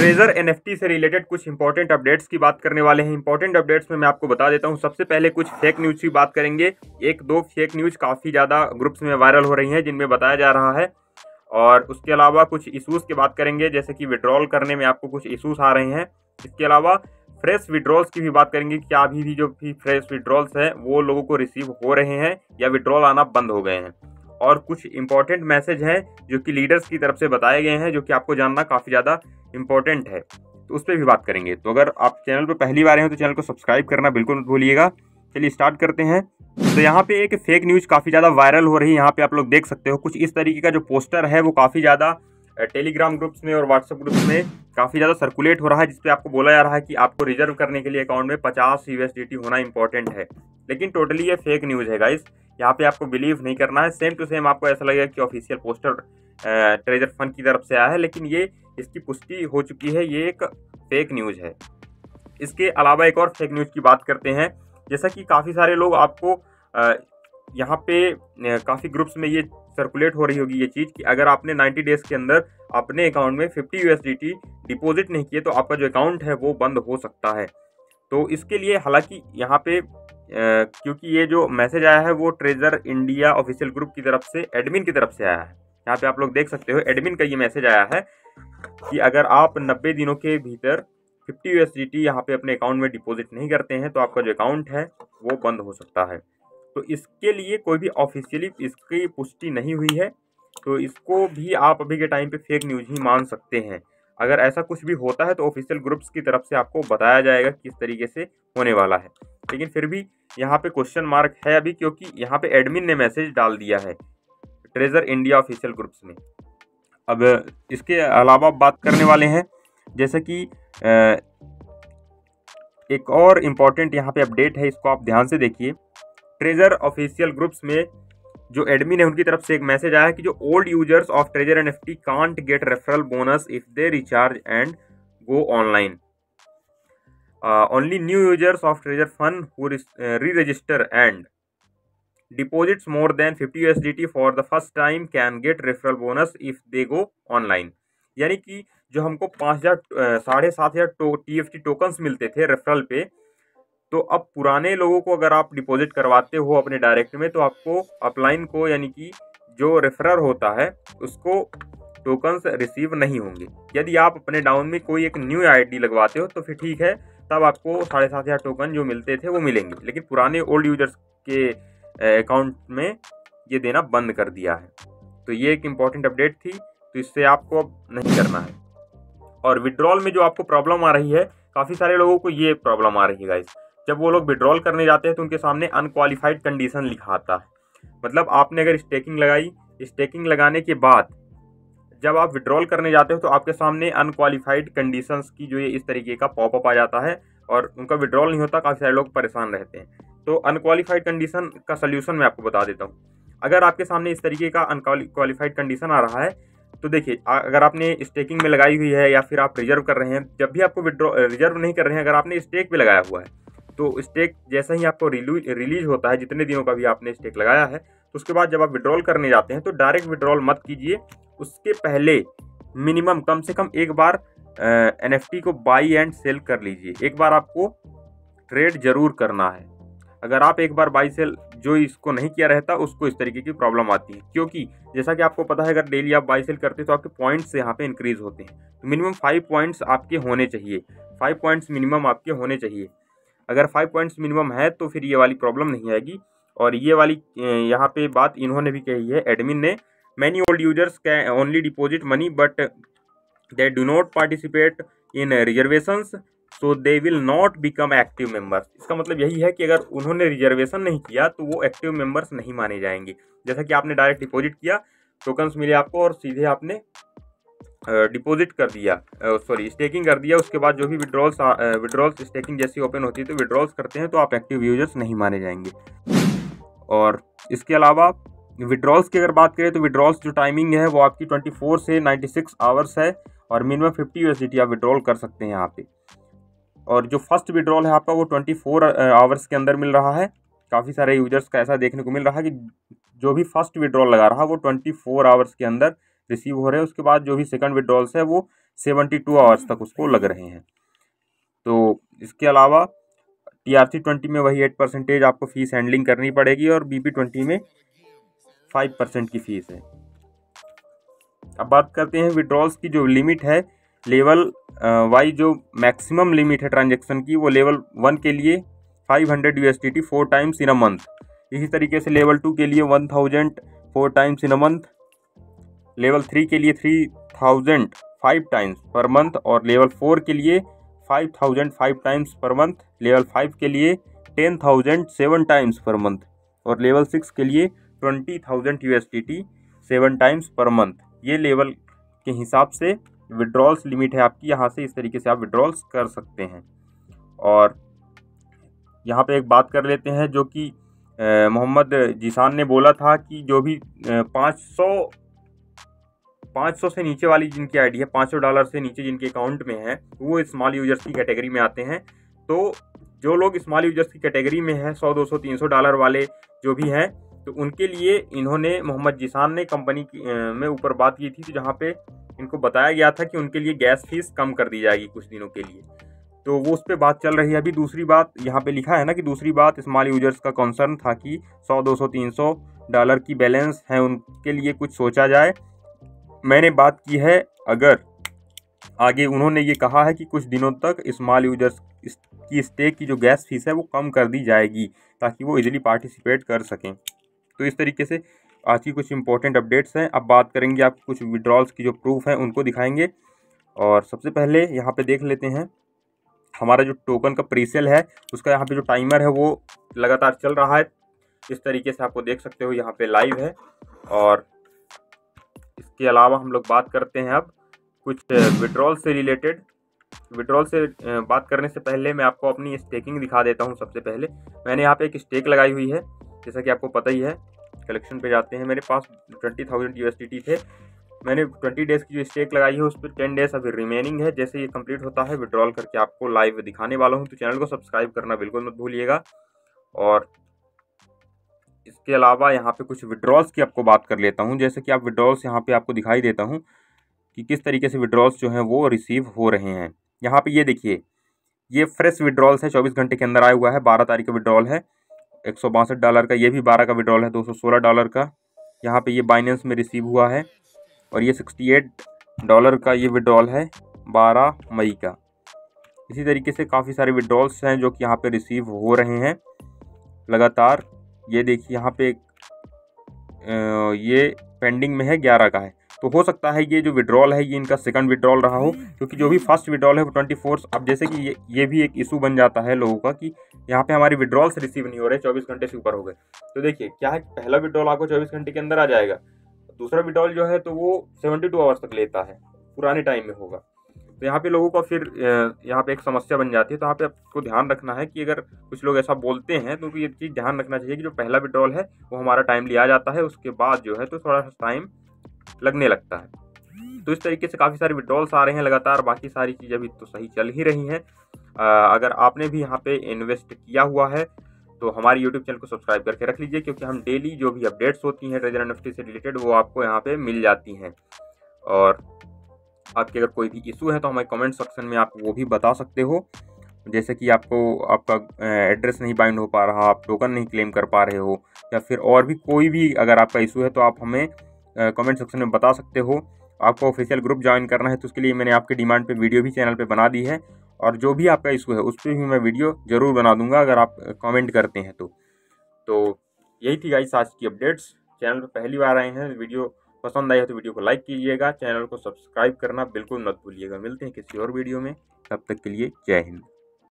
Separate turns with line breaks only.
Treasure NFT से related कुछ important updates की बात करने वाले हैं। इंपॉर्टेंट अपडेट्स में मैं आपको बता देता हूं। सबसे पहले कुछ फेक न्यूज़ की बात करेंगे। एक दो फेक न्यूज़ काफ़ी ज़्यादा ग्रुप्स में वायरल हो रही हैं जिनमें बताया जा रहा है, और उसके अलावा कुछ इशूज़ की बात करेंगे, जैसे कि विड्रॉल करने में आपको कुछ इशूज़ आ रहे हैं। इसके अलावा फ्रेश विड्रॉल्स की भी बात करेंगे, क्या अभी भी जो भी फ्रेश विड्रॉल्स हैं वो लोगों को रिसीव हो रहे हैं या विड्रॉल आना बंद हो गए हैं। और कुछ इंपॉर्टेंट मैसेज हैं जो कि लीडर्स की तरफ से बताए गए हैं, जो कि आपको जानना काफ़ी ज़्यादा इंपॉर्टेंट है, तो उस पर भी बात करेंगे। तो अगर आप चैनल पर पहली बार हैं तो चैनल को सब्सक्राइब करना बिल्कुल मत भूलिएगा। चलिए स्टार्ट करते हैं। तो यहाँ पे एक फेक न्यूज़ काफ़ी ज़्यादा वायरल हो रही है। यहाँ पे आप लोग देख सकते हो कुछ इस तरीके का जो पोस्टर है वो काफ़ी ज़्यादा टेलीग्राम ग्रुप्स में और व्हाट्सएप ग्रुप्स में काफ़ी ज़्यादा सर्कुलेट हो रहा है, जिसपे आपको बोला जा रहा है कि आपको रिजर्व करने के लिए अकाउंट में 50 USDT होना इंपॉर्टेंट है। लेकिन टोटली ये फेक न्यूज़ है गाइस। यहाँ पे आपको बिलीव नहीं करना है। सेम टू सेम आपको ऐसा लगेगा कि ऑफिशियल पोस्टर ट्रेजर फंड की तरफ से आया है, लेकिन ये इसकी पुष्टि हो चुकी है, ये एक फेक न्यूज़ है। इसके अलावा एक और फेक न्यूज़ की बात करते हैं। जैसा कि काफ़ी सारे लोग आपको यहाँ पे काफ़ी ग्रुप्स में ये सर्कुलेट हो रही होगी ये चीज़ कि अगर आपने 90 डेज़ के अंदर अपने अकाउंट में 50 USDT डिपॉजिट नहीं किए तो आपका जो अकाउंट है वो बंद हो सकता है। तो इसके लिए हालांकि यहाँ पे क्योंकि ये जो मैसेज आया है वो ट्रेजर इंडिया ऑफिशियल ग्रुप की तरफ से, एडमिन की तरफ से आया है। यहाँ पे आप लोग देख सकते हो एडमिन का ये मैसेज आया है कि अगर आप 90 दिनों के भीतर 50 USDT यहाँ पे अपने अकाउंट में डिपॉजिट नहीं करते हैं तो आपका जो अकाउंट है वो बंद हो सकता है। तो इसके लिए कोई भी ऑफिशियली इसकी पुष्टि नहीं हुई है, तो इसको भी आप अभी के टाइम पे फेक न्यूज़ ही मान सकते हैं। अगर ऐसा कुछ भी होता है तो ऑफिशियल ग्रुप्स की तरफ से आपको बताया जाएगा किस तरीके से होने वाला है। लेकिन फिर भी यहाँ पे क्वेश्चन मार्क है अभी, क्योंकि यहाँ पे एडमिन ने मैसेज डाल दिया है ट्रेजर इंडिया ऑफिशियल ग्रुप्स में। अब इसके अलावा बात करने वाले हैं, जैसे कि एक और इम्पॉर्टेंट यहाँ पे अपडेट है, इसको आप ध्यान से देखिए। ट्रेजर ऑफिशियल ग्रुप्स में जो एडमिन है उनकी तरफ से एक मैसेज आया है कि जो old users of Treasure NFT can't get referral bonus if they recharge and go online. Only new users of Treasure fund who re-register and deposits more than 50 USDT for the first time can get referral bonus if they go online। यानी कि जो हमको 7,500 TFT tokens मिलते थे referral पे, तो अब पुराने लोगों को अगर आप डिपॉजिट करवाते हो अपने डायरेक्ट में तो आपको अपलाइन को, यानी कि जो रेफरर होता है उसको टोकन्स रिसीव नहीं होंगे। यदि आप अपने डाउन में कोई एक न्यू ID लगवाते हो तो फिर ठीक है, तब आपको 7,500 टोकन जो मिलते थे वो मिलेंगे। लेकिन पुराने ओल्ड यूजर्स के अकाउंट में ये देना बंद कर दिया है। तो ये एक इम्पॉर्टेंट अपडेट थी, तो इससे आपको अब नहीं करना है। और विड्रॉल में जो आपको प्रॉब्लम आ रही है, काफ़ी सारे लोगों को ये प्रॉब्लम आ रही है गाइस। जब वो लोग विड्रॉल करने जाते हैं तो उनके सामने अनक्वालिफाइड कंडीशन लिखा आता है। मतलब आपने अगर स्टेकिंग लगाई, स्टेकिंग लगाने के बाद जब आप विड्रॉल करने जाते हो तो आपके सामने अनक्वालिफाइड कंडीशंस की जो ये इस तरीके का पॉपअप आ जाता है और उनका विड्रॉल नहीं होता। काफ़ी सारे लोग परेशान रहते हैं। तो अनक्वालिफाइड कंडीशन का सल्यूशन मैं आपको बता देता हूँ। अगर आपके सामने इस तरीके का अनक्वालिफाइड कंडीशन आ रहा है तो देखिए, अगर आपने स्टेकिंग में लगाई हुई है या फिर आप रिजर्व कर रहे हैं, जब भी आपको रिजर्व नहीं कर रहे हैं, अगर आपने स्टेक पे लगाया हुआ है तो स्टेक जैसा ही आपको रिलीज होता है, जितने दिनों का भी आपने स्टेक लगाया है, तो उसके बाद जब आप विड्रॉल करने जाते हैं तो डायरेक्ट विड्रॉल मत कीजिए। उसके पहले मिनिमम कम से कम एक बार NFT को बाई एंड सेल कर लीजिए। एक बार आपको ट्रेड जरूर करना है। अगर आप एक बार बाई सेल जो इसको नहीं किया रहता उसको इस तरीके की प्रॉब्लम आती है, क्योंकि जैसा कि आपको पता है अगर डेली आप बाई सेल करते हैं तो आपके पॉइंट्स यहाँ पे इंक्रीज होते हैं। तो मिनिमम 5 पॉइंट्स आपके होने चाहिए, 5 पॉइंट्स मिनिमम आपके होने चाहिए। अगर 5 पॉइंट्स मिनिमम है तो फिर ये वाली प्रॉब्लम नहीं आएगी। और ये वाली यहाँ पे बात इन्होंने भी कही है, एडमिन ने। Many old users can only deposit money but they do not participate in reservations so they will not become active members. इसका मतलब यही है कि अगर उन्होंने रिजर्वेशन नहीं किया तो वो एक्टिव मेंबर्स नहीं माने जाएंगे। जैसा कि आपने डायरेक्ट डिपॉजिट किया, टोकन्स मिले आपको और सीधे आपने डिपॉजिट कर दिया, स्टेकिंग कर दिया, उसके बाद जो भी विड्रॉल्स स्टेकिंग जैसी ओपन होती है तो विड्रॉल्स करते हैं तो आप एक्टिव यूजर्स नहीं माने जाएंगे। और इसके अलावा विड्रॉल्स की अगर बात करें तो विड्रॉल्स जो टाइमिंग है वो आपकी 24 से 96 आवर्स है और मिनिमम 50 USDT आप विड्रॉल कर सकते हैं यहाँ पे। और जो फर्स्ट विड्रॉल है आपका वो 24 आवर्स के अंदर मिल रहा है। काफ़ी सारे यूजर्स का ऐसा देखने को मिल रहा है कि जो भी फर्स्ट विड्रॉल लगा रहा वो 24 आवर्स के अंदर रिसीव हो रहे हैं। उसके बाद जो भी सेकंड विड्रॉल्स है वो 72 आवर्स तक उसको लग रहे हैं। तो इसके अलावा TRC20 में वही 8% आपको फीस हैंडलिंग करनी पड़ेगी और BP20 में 5% की फीस है। अब बात करते हैं विड्रॉल्स की जो लिमिट है, लेवल वाइज जो मैक्सिमम लिमिट है ट्रांजैक्शन की, वो लेवल 1 के लिए 500 USDT 4 times in a month. इसी तरीके से लेवल 2 के लिए 1000 4 times in a month, level 3 के लिए 3000 5 टाइम्स पर मंथ और लेवल 4 के लिए 5000 5 टाइम्स पर मंथ, लेवल 5 के लिए 10,000 7 टाइम्स पर मंथ और लेवल 6 के लिए 20,000 USDT 7 टाइम्स पर मंथ। ये लेवल के हिसाब से विड्रॉल्स लिमिट है आपकी। यहाँ से इस तरीके से आप विड्रॉल्स कर सकते हैं। और यहाँ पे एक बात कर लेते हैं जो कि मोहम्मद जीशान ने बोला था कि जो भी 500 से नीचे वाली जिनकी आईडी है, $500 से नीचे जिनके अकाउंट में है, वो स्मॉल यूजर्स की कैटेगरी में आते हैं। तो जो लोग स्मॉल यूजर्स की कैटेगरी में हैं, $100, $200, $300 वाले जो भी हैं, तो उनके लिए इन्होंने, मोहम्मद जीशान ने कंपनी में ऊपर बात की थी, जहाँ पे इनको बताया गया था कि उनके लिए गैस फीस कम कर दी जाएगी कुछ दिनों के लिए। तो वो उस पर बात चल रही है अभी। दूसरी बात यहाँ पे लिखा है ना कि दूसरी बात स्मॉल यूजर्स का कंसर्न था कि $100, $200, $300 की बैलेंस है, उनके लिए कुछ सोचा जाए। मैंने बात की है, अगर आगे उन्होंने ये कहा है कि कुछ दिनों तक स्मॉल यूजर्स की स्टेक की जो गैस फीस है वो कम कर दी जाएगी ताकि वो इजीली पार्टिसिपेट कर सकें। तो इस तरीके से आज की कुछ इंपॉर्टेंट अपडेट्स हैं। अब बात करेंगे आपको कुछ विड्रॉल्स की जो प्रूफ हैं उनको दिखाएंगे। और सबसे पहले यहाँ पे देख लेते हैं हमारा जो टोकन का प्रीसेल है, उसका यहाँ पे जो टाइमर है वो लगातार चल रहा है। इस तरीके से आपको देख सकते हो यहाँ पे लाइव है। और इसके अलावा हम लोग बात करते हैं अब कुछ विड्रॉल से रिलेटेड। विड्रॉल से बात करने से पहले मैं आपको अपनी स्टेकिंग दिखा देता हूँ। सबसे पहले मैंने यहाँ पे एक स्टेक लगाई हुई है, जैसा कि आपको पता ही है। कलेक्शन पे जाते हैं, मेरे पास 20,000 USDT थे। मैंने 20 डेज़ की जो स्टेक लगाई है उस पर 10 डेज़ अभी रिमेनिंग है। जैसे ये कंप्लीट होता है विड्रॉल करके आपको लाइव दिखाने वाला हूँ। तो चैनल को सब्सक्राइब करना बिल्कुल मत भूलिएगा। और इसके अलावा यहाँ पे कुछ विड्रॉल्स की आपको बात कर लेता हूँ। जैसे कि आप विड्रॉल्स यहाँ पे आपको दिखाई देता हूँ कि किस तरीके से विड्रॉल्स जो हैं वो रिसीव हो रहे हैं। यहाँ पे ये देखिए, ये फ्रेश विड्रॉल्स है, 24 घंटे के अंदर आया हुआ है। 12 तारीख का विड्रॉल है, $162 का। ये भी 12 का विड्रॉल है, $216 का। यहाँ पे ये बाइनेंस में रिसीव हुआ है। और ये $68 का ये विड्रॉल है 12 मई का। इसी तरीके से काफ़ी सारे विड्रॉल्स हैं जो कि यहाँ पे रिसीव हो रहे हैं लगातार। ये देखिए यहाँ पे ये पेंडिंग में है, 11 का है। तो हो सकता है ये जो विड्रॉल है ये इनका सेकंड विड्रॉल रहा हो, क्योंकि जो भी फर्स्ट विड्रॉल है वो 24। अब जैसे कि ये भी एक इशू बन जाता है लोगों का कि यहाँ पे हमारी विड्रॉल्स रिसीव नहीं हो रहे, 24 घंटे से ऊपर हो गए। तो देखिए क्या है, पहला विड्रॉल आपको 24 घंटे के अंदर आ जाएगा, दूसरा विड्रॉल जो है तो वो 72 आवर्स तक लेता है, पुराने टाइम में होगा। तो यहाँ पे लोगों का फिर यहाँ पे एक समस्या बन जाती है। तो यहाँ पे आपको ध्यान रखना है कि अगर कुछ लोग ऐसा बोलते हैं तो ये चीज़ ध्यान रखना चाहिए कि जो पहला विड्रॉल है वो हमारा टाइम लिया जाता है, उसके बाद जो है तो थोड़ा सा टाइम लगने लगता है। तो इस तरीके से काफ़ी सारे विड्रॉल्स आ रहे हैं लगातार। बाकी सारी चीज़ें अभी तो सही चल ही रही हैं। अगर आपने भी यहाँ पे इन्वेस्ट किया हुआ है तो हमारे यूट्यूब चैनल को सब्सक्राइब करके रख लीजिए, क्योंकि हम डेली जो भी अपडेट्स होती हैं ट्रेजर एनएफटी से रिलेटेड वो आपको यहाँ पे मिल जाती हैं। और आपके अगर कोई भी इशू है तो हमारे कमेंट सेक्शन में आप वो भी बता सकते हो। जैसे कि आपको आपका एड्रेस नहीं बाइंड हो पा रहा, आप टोकन नहीं क्लेम कर पा रहे हो, या फिर और भी कोई भी अगर आपका इशू है तो आप हमें कमेंट सेक्शन में बता सकते हो। आपको ऑफिशियल ग्रुप ज्वाइन करना है तो उसके लिए मैंने आपके डिमांड पे वीडियो भी चैनल पे बना दी है, और जो भी आपका इशू है उस पर भी मैं वीडियो ज़रूर बना दूंगा अगर आप कमेंट करते हैं तो यही थी गाइस आज की अपडेट्स। चैनल पे पहली बार आए हैं, वीडियो पसंद आई है तो वीडियो को लाइक कीजिएगा, चैनल को सब्सक्राइब करना बिल्कुल मत भूलिएगा। मिलते हैं किसी और वीडियो में, तब तक के लिए जय हिंद।